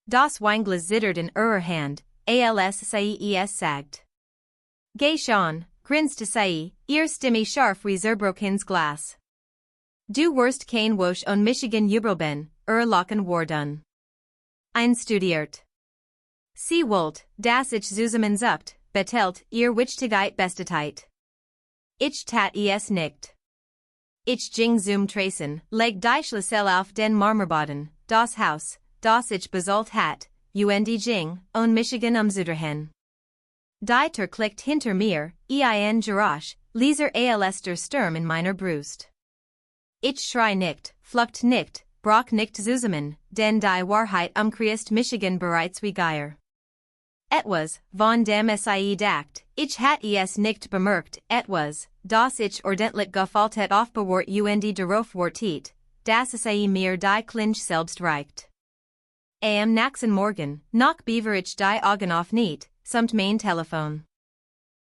Das Weinglas zittert in ihrer Hand, als sei es sagt. Geh schon, grinste sei, ihr Stimme scharf wie Zerbrokens Glas. Du wirst kein Wosch on Michigan überleben, Locken worden. Einstudiert. Sie wollt, dass ich zusammenzuckt, betelt, ihr wichtigkeit bestetheit. Ich tat es nicht. Ich ging zum Tracen, leg die Schlüssel auf den Marmorboden, das Haus, das ich bezahlt hat, und ging, on Michigan Zuderhen. Die Tür klickt hinter mir, ein Geräusch, leser als der Sturm in meiner Brust. Ich schrei nicht, flucht nicht, brach nicht zusammen, denn die Wahrheit umkreist Michigan bereits wie Geier. Etwas, von dem sie dacht, ich hat es nicht bemerkt, etwas, das ich ordentlich gefaltet aufbewahrt und darauf wartet, dass sie mir die Klinge selbst reicht. Am nächsten Morgen, noch beaver ich die Augen auf nicht, samt mein Telefon.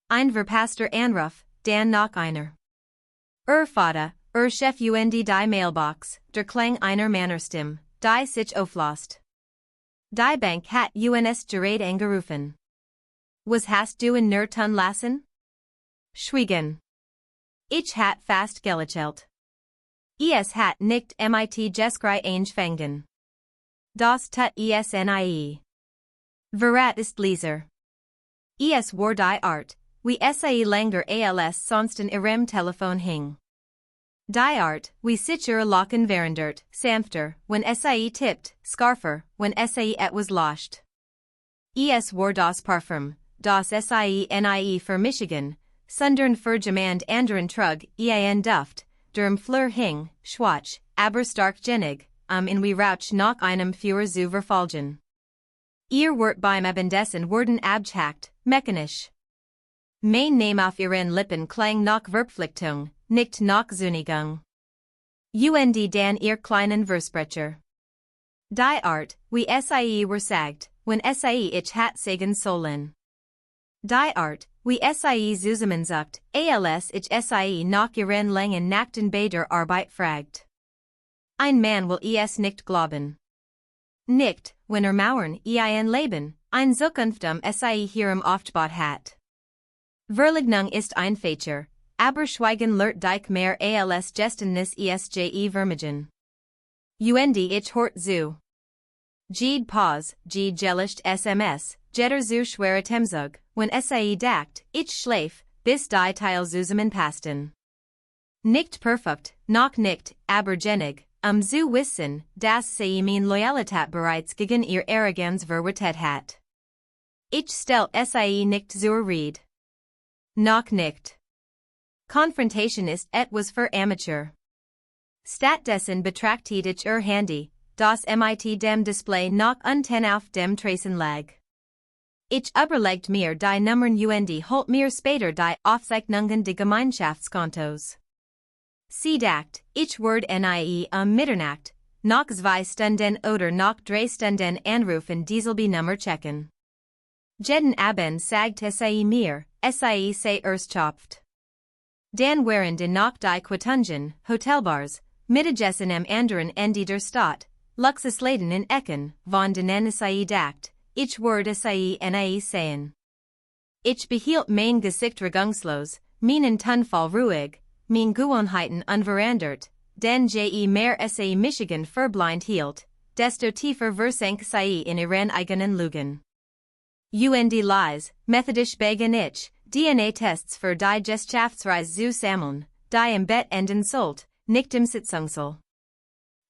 Ein verpasster Anruf, dann noch einer. Vater, Chef und die Mailbox, der Klang einer Männerstimme, die sich auflost. Die Bank hat uns gerade angerufen. Was hast du in nur tun lassen? Schwiegen. Ich hat fast gelächelt. Es hat nicht mit Gespräch angefangen. Das tut es nie. Verrat ist leser. Es war die Art, wie sie langer als sonst in ihrem Telefon hing. Die Art, wie sich ihre Locken verandert, sanfter, wenn sie tippt, scarfer, wenn sie etwas loscht. Es war das Parfum, das sie nie für Michigan, sondern für jemand anderen trug, Duft, derm Fleur hing, schwach, aber stark genig, in wie Rauch nach einem Führer zu verfolgen. Ihr Wort beim Abendessen wurden abgehackt, mechanisch. Mein Name auf ihren Lippen klang nach Verpflichtung, nicht nach Zunigung. Und dann ihr kleinen Versprecher. Die Art, wie sie were sagt, wenn sie ich hat sagen sollen. Die Art, wie sie zusammenzuckt, als ich sie nach ihren langen Nachten bei der Arbeit fragt. Ein Mann will es nicht glauben. Nicht, wenn Mauern ein Leben, ein Zukunftum sie hierem Aufgebot hat. Verleugnung ist ein Feature, aber Schweigen lehrt dich mehr als Geständnis esje vermigen. Und ich hort zu. Jede Pause, jede Gelicht SMS, jetter zu schwere Temzug, wenn sie dacht, ich schlaf, bis die Teil zusammenpassten. Nicht perfekt, noch nicht, aber genig, zu wissen, dass sie mein Loyalität bereits gegen ihr Arroganz verwertet hat. Ich stell sie nicht zur Rede. Noch nicht. Confrontation ist etwas für Amateur. Stattdessen betrachtet ich ihr Handy, das mit dem Display noch unten auf dem Tracen lag. Ich überlegt mir die Nummern und holt mir später die Aufzeichnungen des Gemeinschaftskontos. Sie dacht, ich würde nie Mitternacht, nach 2 Stunden oder nach 3 Stunden anrufen dieselbe Nummer checken. Jeden Abend sagte sie mir, sie sei erst schopft. Dan waren noch die Quitungen, Hotelbars, Mittagessen am anderen Ende der Stadt, Luxusläden in Ecken, von denen sie dacht, ich würde sie nie sehen. Ich behielt mein Gesicht regungslos, meinen Tonfall ruhig, mein Gewohnheiten unverändert, denn je mehr sie Michigan verblind hielt, desto tiefer versank sie in ihren eigenen Lügen. Und Lies, methodisch begann ich, DNA-Tests für die Gesellschaftsreise zu sammeln, die im Bett enden sollt, nicht im Sitzungssaal.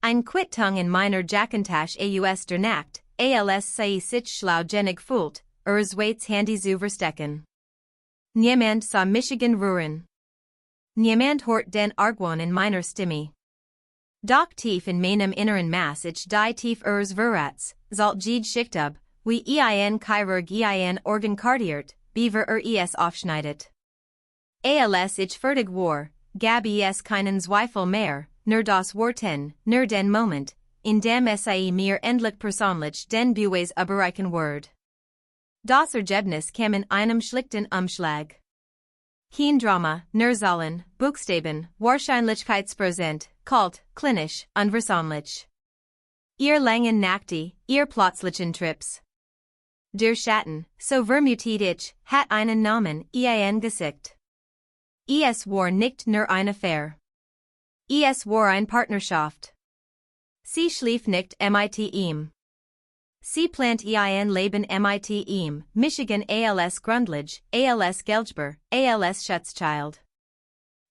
Ein Quittung in meiner Jackentasche aus der Nacht, als sie sich schlau genig fühlt, Zweits Handy zu verstecken. Niemand sah Michigan ruhen. Niemand hört den Argwohn in meiner Stimme. Doch tief in meinem inneren Maß ich die tief Verrats, zalt jede Schichtub, wie ein Chirurg ein Organ kardiert, beaver es aufschneidet. Als ich fertig war, gab es keinen Zweifel mehr, nur das Warten, nur den Moment, in dem sie mir endlich persönlich den Beweis überreichen wird. Das Ergebnis kam in einem schlichten Umschlag. Kein Drama, nur Zahlen, Buchstaben, Wahrscheinlichkeitsprozent, kalt, klinisch, unversöhnlich. ihr langen Nachte, ihr plötzlichen Trips. Der Schatten, so vermutet ich, hat einen Namen, ein Gesicht. Es war nicht nur eine Affäre. Es war eine Partnerschaft. Sie schlief nicht mit ihm. Sie plant ein Leben mit ihm, Michigan als Grundlage, als Geldgeber, als Schutzschild.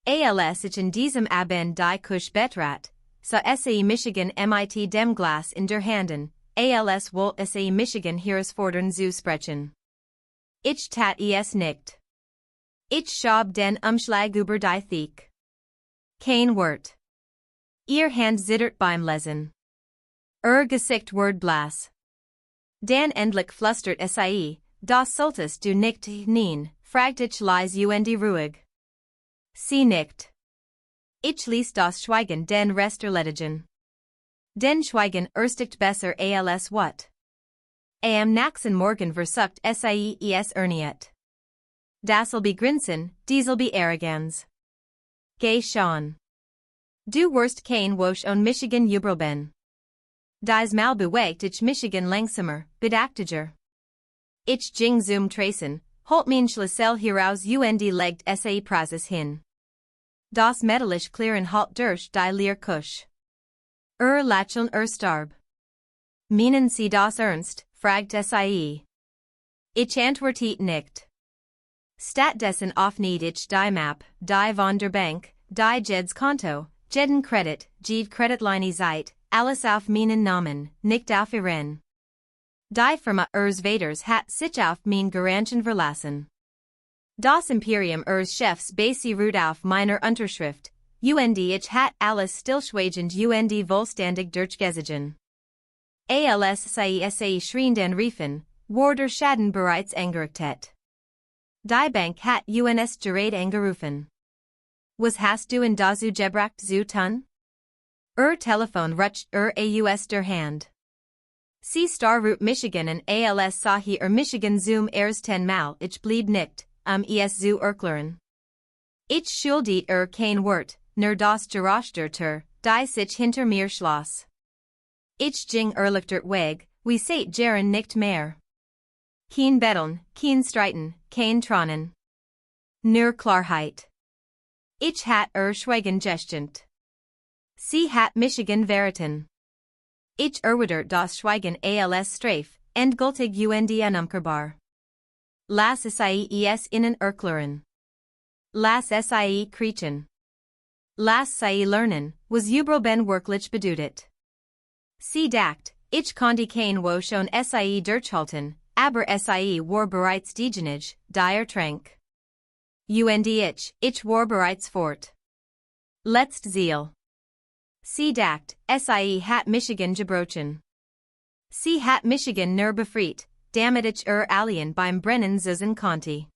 Als ich in diesem Abend die Kusch betrat, so esse Michigan mit dem Glas in der Handen, als wohl esse Michigan herausfordern zu sprechen. Ich tat es nicht. Ich schob den Umschlag über die Theke. Kein Wort. Ihr Hand zittert beim Lesen. Gesicht word blass. Dan endlich flustert sei, das solltest du nicht nein, fragt ich leise und ruhig. Sie nicht. Ich ließ das Schweigen den Rest erledigen. Den Schweigen erstigt besser als what? Am nächsten Morgen versucht sei es erniet. Das'll be grinsen, dies'll be arrogans. Geh schon. Du wirst kein Woche on Michigan überleben. Das Mal bewegt ich Michigan langsamer, bedachtiger. Ich ging zum Tracen, holt mein Schlüssel heraus und legt sei Prazes hin. Das metallisch Klirren halt durch die leer Kusch. Lächeln starb. Meinen Sie das ernst, fragt sei. Ich antwortet nicht. Stattdessen öffnet ich die Map, die von der Bank, die Jeds Konto, jeden Credit, jede Kreditlinie Zeit, alles auf meinen Namen, nicht auf ihren. Die Firma Vaders hat sich auf mein Garanten verlassen. Das Imperium Chefs basi ruht auf meiner Unterschrift, ich hat alles stillschweigend vollständig durchgezogen. Als sei schreiend riefen, war der Schaden bereits angerichtet. Die Bank hat uns gerade angerufen. Was hast du in dazu gebracht zu tun? Telefon rutscht aus der Hand. Sie Starroot Michigan und als sahi Michigan zum ersten Mal ich blieb nicht, es zu erklären. Ich schuldet kein Wort, nur das Gerüchte, die sich hinter mir schloss. Ich ging erleichtert weg, wie seit Jahren nicht mehr. Kein Betteln, kein Streiten, kein Tronen. Nur Klarheit. Ich hat Schweigen gestient. Sie hat Michigan verraten. Ich erwidert das Schweigen als strafe, endgültig und unumkehrbar. Lass es innen erklären. Lass es kriechen. Lass sie lernen, was überleben wirklich bedeutet. Sie dacht, ich konnte kein Woche on sie durchhalten, aber sie war bereits diejenige, die trank. Und ich war bereits fort. Letzt Ziel. Sie dacht, sie hat Michigan gebrochen. Sie hat Michigan nur befreit, damit ich alien beim Brennen zuzen konnte.